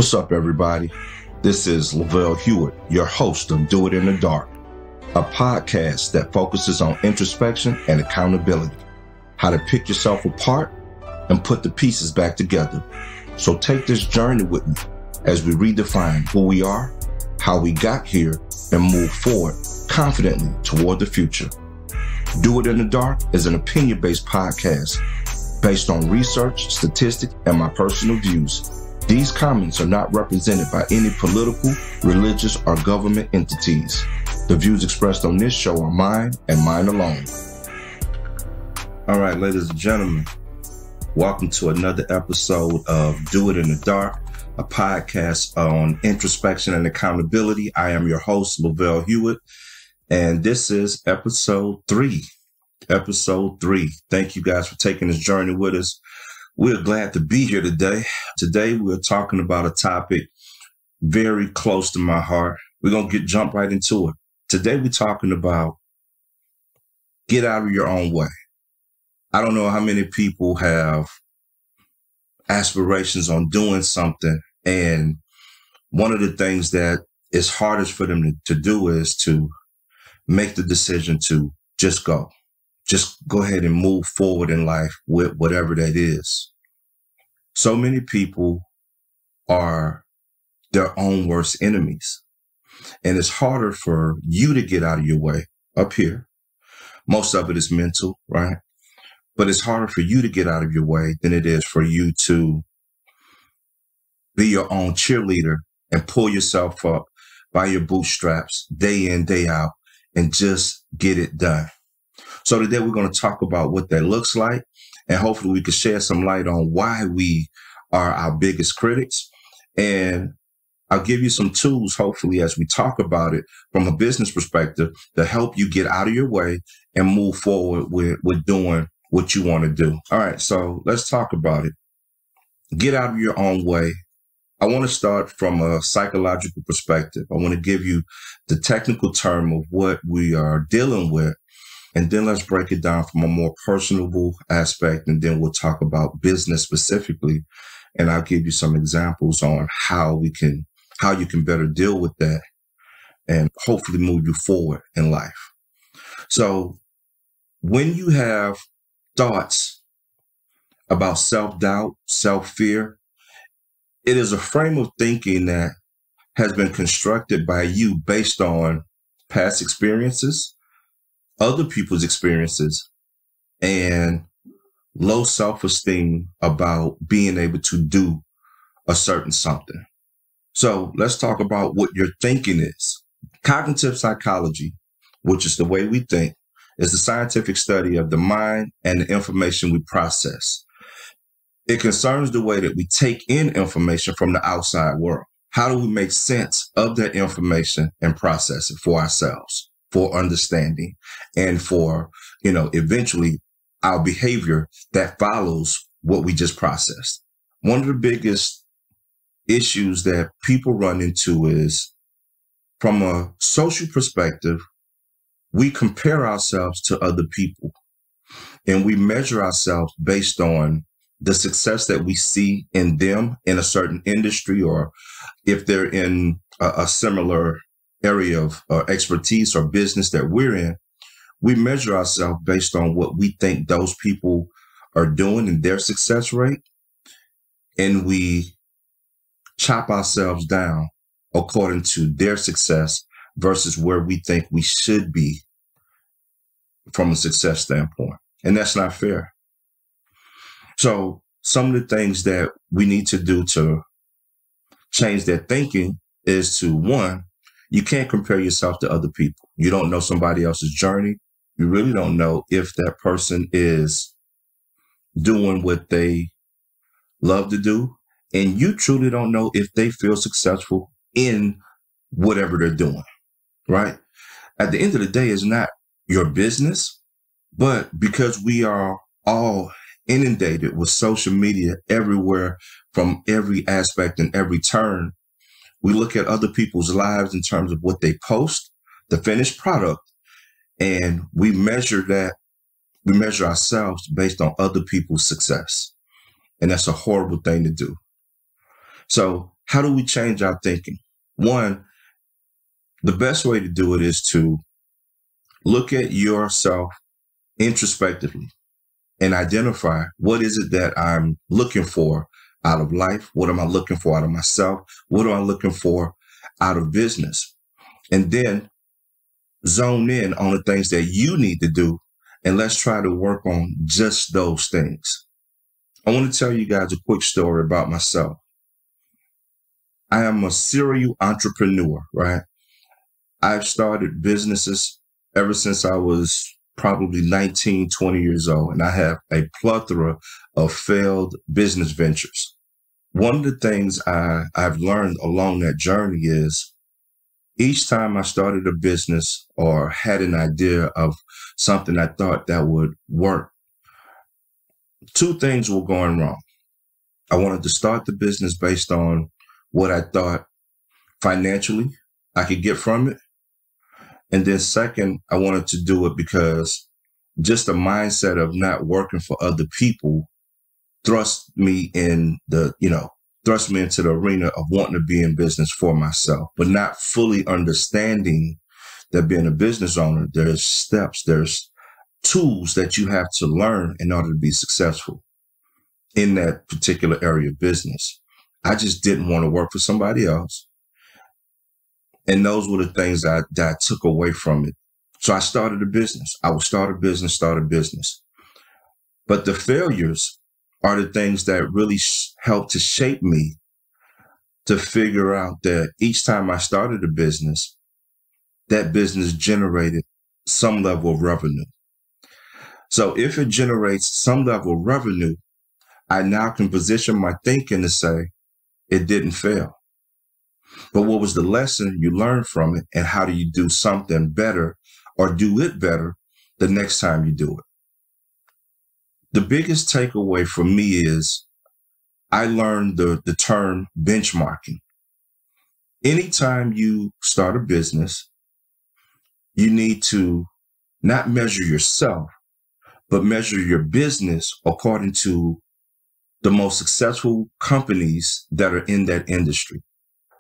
What's up, everybody? This is Lavelle Hewitt, your host of Do It in the Dark, a podcast that focuses on introspection and accountability, how to pick yourself apart and put the pieces back together. So take this journey with me as we redefine who we are, how we got here, and move forward confidently toward the future. Do It in the Dark is an opinion-based podcast based on research, statistics, and my personal views. These comments are not represented by any political, religious, or government entities. The views expressed on this show are mine and mine alone. All right, ladies and gentlemen, welcome to another episode of Do It in the Dark, a podcast on introspection and accountability. I am your host, Lavelle Hewitt, and this is episode 3. Thank you guys for taking this journey with us. We're glad to be here today. Today, we're talking about a topic very close to my heart. We're going to jump right into it. Today, we're talking about get out of your own way. I don't know how many people have aspirations on doing something. And one of the things that is hardest for them to do is to make the decision to just go. Just go ahead and move forward in life with whatever that is. So many people are their own worst enemies. And it's harder for you to get out of your way up here. Most of it is mental, right? But it's harder for you to get out of your way than it is for you to be your own cheerleader and pull yourself up by your bootstraps day in, day out, and just get it done. So today we're going to talk about what that looks like, and hopefully we can shed some light on why we are our biggest critics. And I'll give you some tools, hopefully, as we talk about it from a business perspective to help you get out of your way and move forward with doing what you want to do. All right, so let's talk about it. Get out of your own way. I want to start from a psychological perspective. I want to give you the technical term of what we are dealing with. And then let's break it down from a more personable aspect. And then we'll talk about business specifically. And I'll give you some examples on how you can better deal with that and hopefully move you forward in life. So when you have thoughts about self-doubt, self-fear, it is a frame of thinking that has been constructed by you based on past experiences, other people's experiences, and low self-esteem about being able to do a certain something. So let's talk about what your thinking is. Cognitive psychology, which is the way we think, is the scientific study of the mind and the information we process. It concerns the way that we take in information from the outside world. How do we make sense of that information and process it for ourselves, for understanding, and for, eventually our behavior that follows what we just processed. One of the biggest issues that people run into is, from a social perspective, we compare ourselves to other people and we measure ourselves based on the success that we see in them in a certain industry, or if they're in a similar area of expertise or business that we're in. We measure ourselves based on what we think those people are doing and their success rate. And we chop ourselves down according to their success versus where we think we should be from a success standpoint. And that's not fair. So some of the things that we need to do to change that thinking is to, one, you can't compare yourself to other people. You don't know somebody else's journey. You really don't know if that person is doing what they love to do. And you truly don't know if they feel successful in whatever they're doing, right? At the end of the day, it's not your business, but because we are all inundated with social media everywhere from every aspect and every turn, we look at other people's lives in terms of what they post, the finished product, and we measure ourselves based on other people's success. And that's a horrible thing to do. So how do we change our thinking? One, the best way to do it is to look at yourself introspectively and identify what is it that I'm looking for out of life? What am I looking for out of myself? What am I looking for out of business? And then zone in on the things that you need to do. And let's try to work on just those things. I want to tell you guys a quick story about myself. I am a serial entrepreneur, right? I've started businesses ever since I was probably 19, 20 years old, and I have a plethora of failed business ventures. One of the things I've learned along that journey is each time I started a business or had an idea of something I thought that would work, two things were going wrong. I wanted to start the business based on what I thought financially I could get from it. And then second, I wanted to do it because just the mindset of not working for other people thrust me into the arena of wanting to be in business for myself, but not fully understanding that being a business owner, there's steps, there's tools that you have to learn in order to be successful in that particular area of business. I just didn't want to work for somebody else. And those were the things that I took away from it. So I started a business. I would start a business. But the failures are the things that really helped to shape me to figure out that each time I started a business, that business generated some level of revenue. So if it generates some level of revenue, I now can position my thinking to say it didn't fail. But what was the lesson you learned from it, and how do you do something better or do it better the next time you do it? The biggest takeaway for me is I learned the term benchmarking. Anytime you start a business, you need to not measure yourself, but measure your business according to the most successful companies that are in that industry.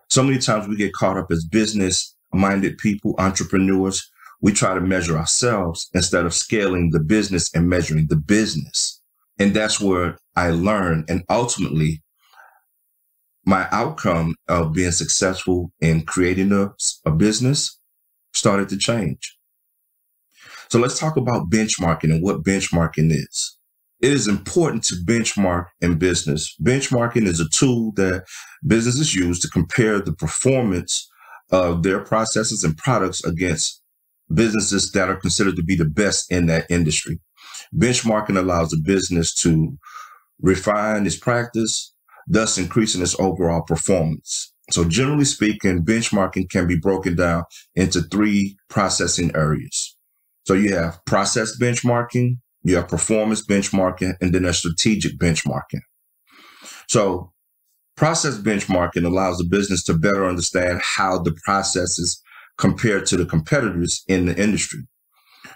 So many times we get caught up as business-minded people, entrepreneurs. We try to measure ourselves instead of scaling the business and measuring the business. And that's where I learned. And ultimately, my outcome of being successful in creating a business started to change. So let's talk about benchmarking and what benchmarking is. It is important to benchmark in business. Benchmarking is a tool that businesses use to compare the performance of their processes and products against businesses that are considered to be the best in that industry. Benchmarking allows a business to refine its practice, thus increasing its overall performance. So generally speaking, benchmarking can be broken down into three processing areas. So you have process benchmarking, you have performance benchmarking, and then there's strategic benchmarking. So process benchmarking allows the business to better understand how the processes compare to the competitors in the industry.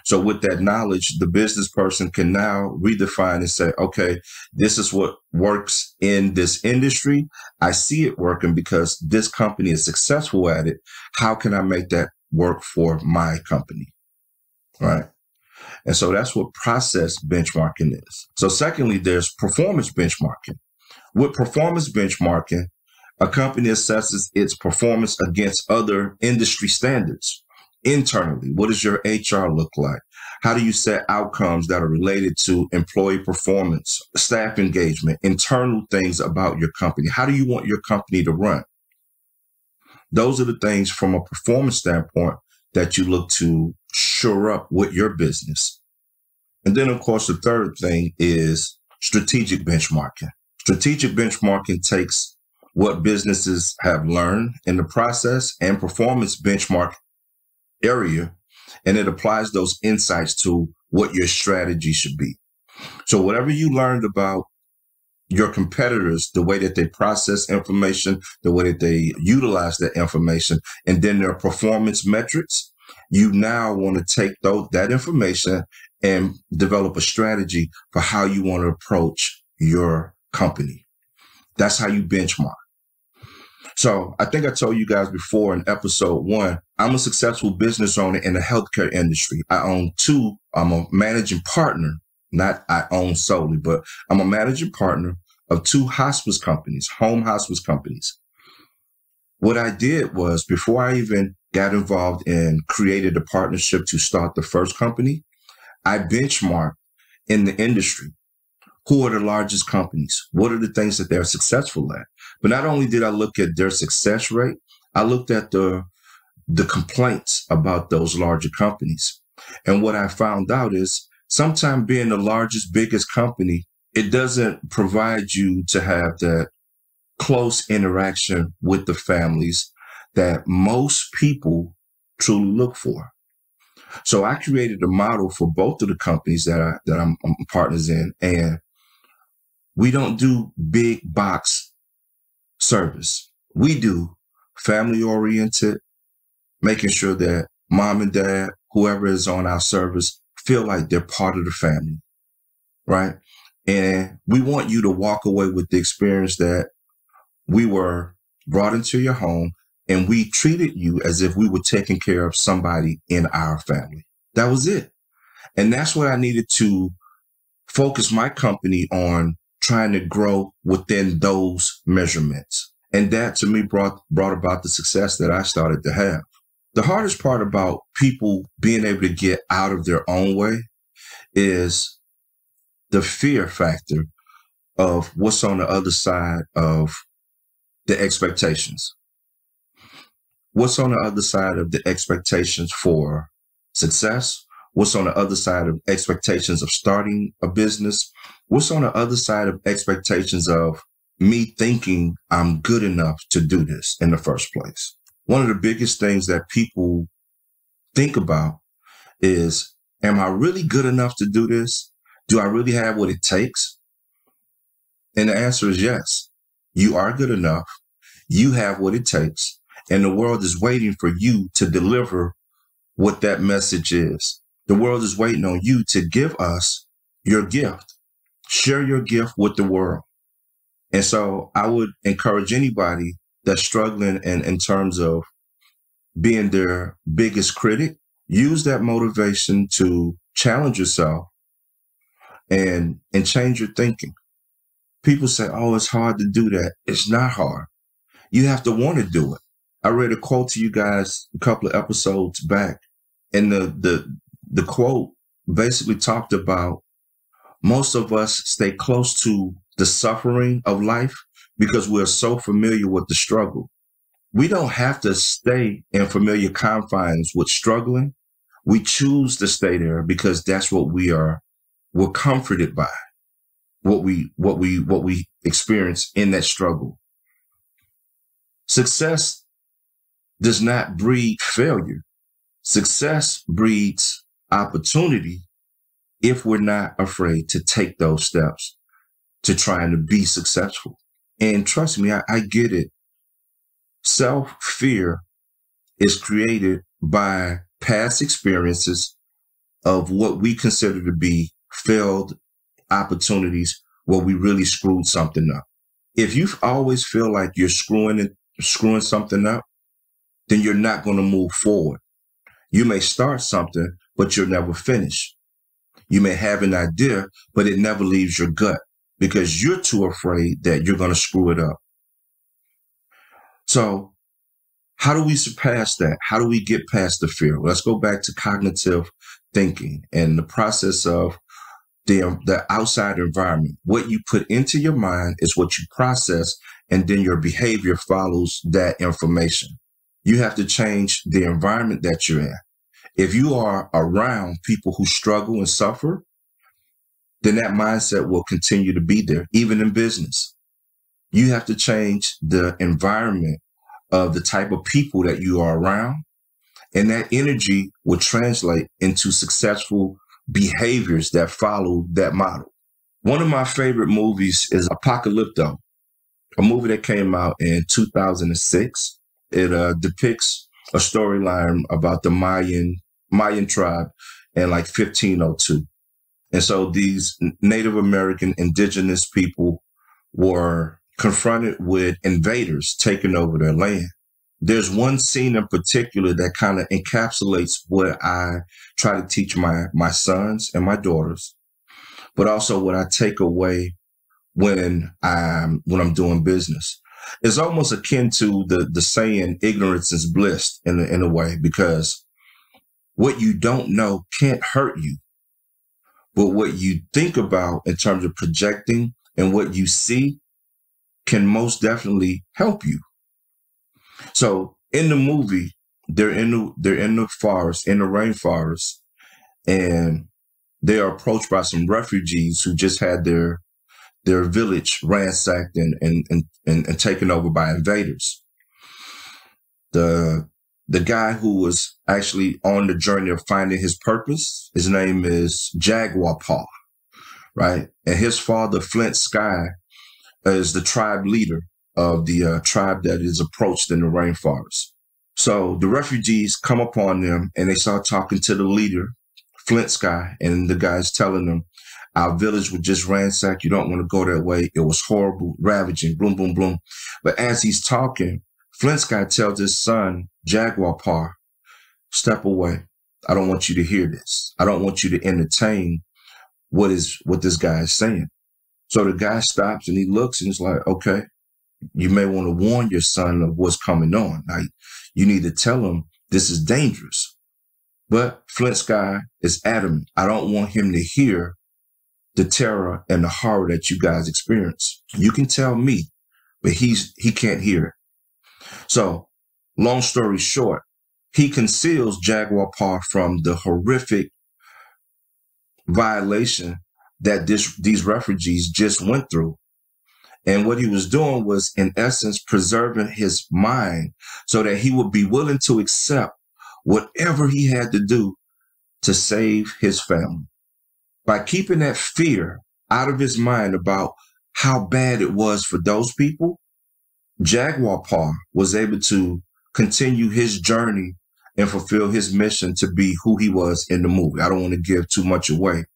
So with that knowledge, the business person can now redefine and say, okay, this is what works in this industry. I see it working because this company is successful at it. How can I make that work for my company? Right. And so that's what process benchmarking is. So secondly, there's performance benchmarking. With performance benchmarking, a company assesses its performance against other industry standards. Internally, what does your HR look like? How do you set outcomes that are related to employee performance, staff engagement, internal things about your company? How do you want your company to run? Those are the things from a performance standpoint that you look to shore up with your business. And then, of course, the third thing is strategic benchmarking. Strategic benchmarking takes what businesses have learned in the process and performance benchmark area, and it applies those insights to what your strategy should be. So whatever you learned about your competitors, the way that they process information, the way that they utilize that information, and then their performance metrics, you now want to take that information and develop a strategy for how you want to approach your company. That's how you benchmark. So I think I told you guys before in episode 1, I'm a successful business owner in the healthcare industry. I'm a managing partner, not I own solely, but I'm a managing partner of 2 hospice companies, home hospice companies. What I did was, before I even got involved and created a partnership to start the first company, I benchmarked in the industry. Who are the largest companies? What are the things that they're successful at? But not only did I look at their success rate, I looked at the complaints about those larger companies. And what I found out is sometimes being the largest, biggest company, it doesn't provide you to have that close interaction with the families that most people truly look for. So I created a model for both of the companies that I'm partners in, and we don't do big box service. We do family oriented, making sure that mom and dad, whoever is on our service, feel like they're part of the family, right? And we want you to walk away with the experience that we were brought into your home and we treated you as if we were taking care of somebody in our family. That was it. And that's what I needed to focus my company on, trying to grow within those measurements. And that to me brought about the success that I started to have. The hardest part about people being able to get out of their own way is the fear factor of what's on the other side of the expectations. What's on the other side of the expectations for success? What's on the other side of expectations of starting a business? What's on the other side of expectations of me thinking I'm good enough to do this in the first place? One of the biggest things that people think about is, am I really good enough to do this? Do I really have what it takes? And the answer is yes. You are good enough. You have what it takes. And the world is waiting for you to deliver what that message is. The world is waiting on you to give us your gift. Share your gift with the world. And so I would encourage anybody that's struggling in terms of being their biggest critic, use that motivation to challenge yourself and change your thinking. People say, oh, it's hard to do that. It's not hard. You have to want to do it. I read a quote to you guys a couple of episodes back, and the quote basically talked about most of us stay close to the suffering of life because we're so familiar with the struggle. We don't have to stay in familiar confines with struggling. We choose to stay there because that's what we're comforted by, what we experience in that struggle. Success does not breed failure. Success breeds opportunity if we're not afraid to take those steps to trying to be successful. And trust me, I get it. Self-fear is created by past experiences of what we consider to be failed opportunities where we really screwed something up. If you always feel like you're screwing something up, then you're not going to move forward. You may start something, but you'll never finish. You may have an idea, but it never leaves your gut because you're too afraid that you're going to screw it up. So how do we surpass that? How do we get past the fear? Well, let's go back to cognitive thinking and the process of the outside environment. What you put into your mind is what you process, and then your behavior follows that information. You have to change the environment that you're in. If you are around people who struggle and suffer, then that mindset will continue to be there, even in business. You have to change the environment of the type of people that you are around, and that energy will translate into successful behaviors that follow that model. One of my favorite movies is Apocalypto, a movie that came out in 2006. It depicts a storyline about the Mayan tribe in like 1502. And so these Native American indigenous people were confronted with invaders taking over their land. There's one scene in particular that kind of encapsulates what I try to teach my sons and my daughters, but also what I take away when I'm doing business. It's almost akin to the saying ignorance is bliss in a way, because what you don't know can't hurt you, but what you think about in terms of projecting and what you see can most definitely help you. So in the movie, they're in the forest, in the rainforest, and they are approached by some refugees who just had their village ransacked and taken over by invaders. The guy who was actually on the journey of finding his purpose, his name is Jaguar Paw, right? And his father, Flint Sky, is the tribe leader of the tribe that is approached in the rainforest. So the refugees come upon them and they start talking to the leader, Flint Sky, and the guy's telling them, our village was just ransacked. You don't want to go that way. It was horrible, ravaging, boom, boom, boom. But as he's talking, Flint Sky tells his son, Jaguar Paw, step away. I don't want you to hear this. I don't want you to entertain what this guy is saying. So the guy stops and he looks and he's like, okay, you may want to warn your son of what's coming on. Like, you need to tell him this is dangerous. But Flint Sky is adamant. I don't want him to hear the terror and the horror that you guys experience. You can tell me, but he can't hear it. So long story short, he conceals Jaguar Paw from the horrific violation that these refugees just went through. And what he was doing was, in essence, preserving his mind so that he would be willing to accept whatever he had to do to save his family. By keeping that fear out of his mind about how bad it was for those people, Jaguar Paw was able to continue his journey and fulfill his mission to be who he was in the movie. I don't want to give too much away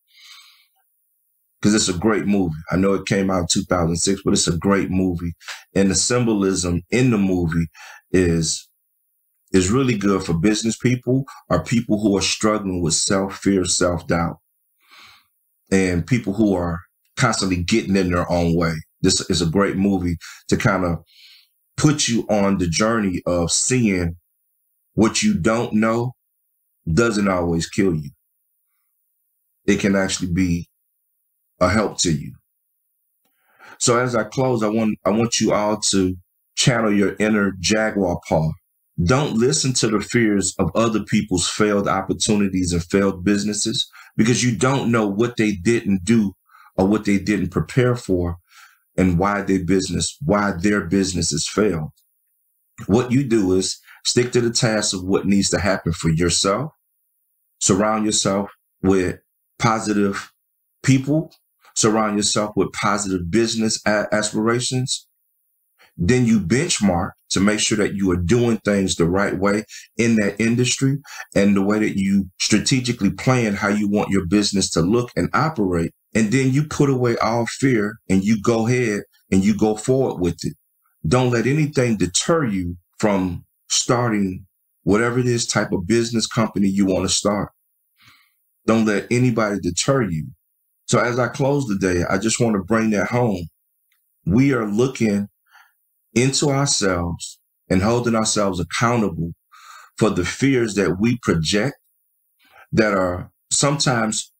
because it's a great movie. I know it came out in 2006, but it's a great movie. And the symbolism in the movie is really good for business people or people who are struggling with self-fear, self-doubt, and people who are constantly getting in their own way. This is a great movie to kind of put you on the journey of seeing what you don't know doesn't always kill you. It can actually be a help to you. So as I close, I want you all to channel your inner Jaguar Paw. Don't listen to the fears of other people's failed opportunities and failed businesses, because you don't know what they didn't do or what they didn't prepare for and why their businesses failed. What you do is stick to the task of what needs to happen for yourself. Surround yourself with positive people. Surround yourself with positive business aspirations. Then you benchmark to make sure that you are doing things the right way in that industry and the way that you strategically plan how you want your business to look and operate. And then you put away all fear and you go ahead and you go forward with it. Don't let anything deter you from starting whatever it is type of business company you want to start. Don't let anybody deter you. So as I close today, I just want to bring that home. We are looking into ourselves and holding ourselves accountable for the fears that we project that are sometimes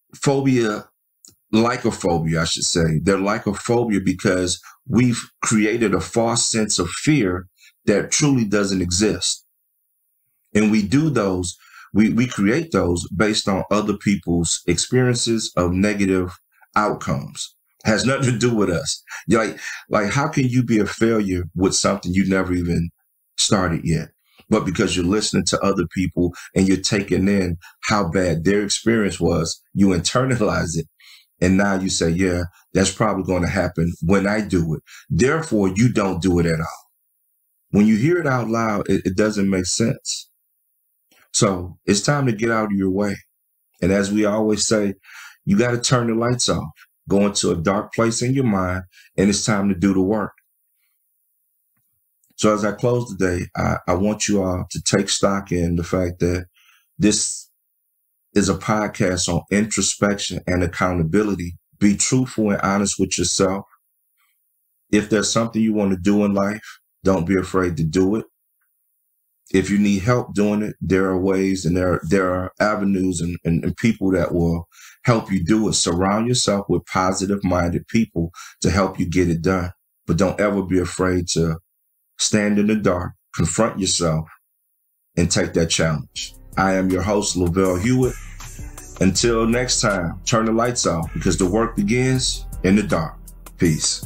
lycophobia, I should say. They're lycophobia because we've created a false sense of fear that truly doesn't exist. And we do those, we create those based on other people's experiences of negative outcomes. Has nothing to do with us. Like how can you be a failure with something you never even started yet? But because you're listening to other people and you're taking in how bad their experience was, you internalize it. And now you say, yeah, that's probably going to happen when I do it. Therefore, you don't do it at all. When you hear it out loud, it doesn't make sense. So it's time to get out of your way. And as we always say, you got to turn the lights off. Go into a dark place in your mind, and it's time to do the work. So as I close today, I want you all to take stock in the fact that this is a podcast on introspection and accountability. Be truthful and honest with yourself. If there's something you want to do in life, don't be afraid to do it. If you need help doing it, there are ways and there are avenues and people that will help you do it. Surround yourself with positive-minded people to help you get it done. But don't ever be afraid to stand in the dark, confront yourself, and take that challenge. I am your host, Lavelle Hewitt. Until next time, turn the lights off because the work begins in the dark. Peace.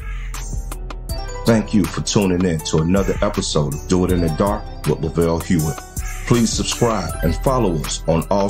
Thank you for tuning in to another episode of Do It in the Dark with Lavelle Hewitt. Please subscribe and follow us on all